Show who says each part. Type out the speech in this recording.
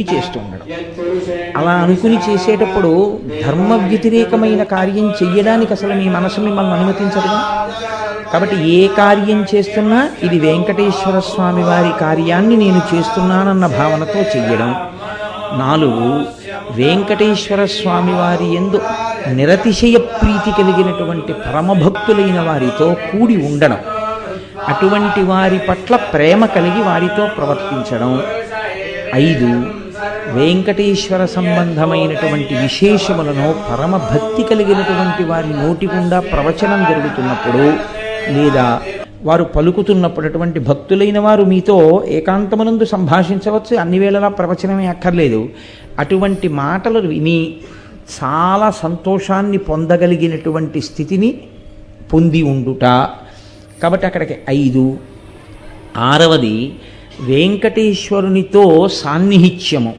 Speaker 1: చేస్తూ ఉండడం. అలా అనుకుని చేసేటప్పుడు ధర్మ వ్యతిరేకమైన కార్యం చెయ్యడానికి అసలు మీ మనసు మిమ్మల్ని అనుమతించదుగా. కాబట్టి ఏ కార్యం చేస్తున్నా ఇది వెంకటేశ్వర స్వామి వారి కార్యాన్ని నేను చేస్తున్నానన్న భావనతో చెయ్యడం. 4, వెంకటేశ్వర స్వామి వారి యందు నిరతిశయ ప్రీతి కలిగినటువంటి పరమభక్తులైన వారితో కూడి ఉండడం, అటువంటి వారి పట్ల ప్రేమ కలిగి వారితో ప్రవర్తించడం. 5, వెంకటేశ్వర సంబంధమైనటువంటి విశేషములను పరమభక్తి కలిగినటువంటి వారి నోటి గుండా ప్రవచనం జరుగుతున్నప్పుడు లేదా వారు పలుకుతున్నప్పుడు అటువంటి భక్తులైన వారు మీతో ఏకాంతమునందు సంభాషించవచ్చు, అన్ని వేళలా ప్రవచనమే అక్కర్లేదు. అటువంటి మాటలు విని చాలా సంతోషాన్ని పొందగలిగినటువంటి స్థితిని పొంది ఉండుట. కాబట్టి అక్కడికి 5. 6వది వెంకటేశ్వరునితో సాన్నిహిత్యము.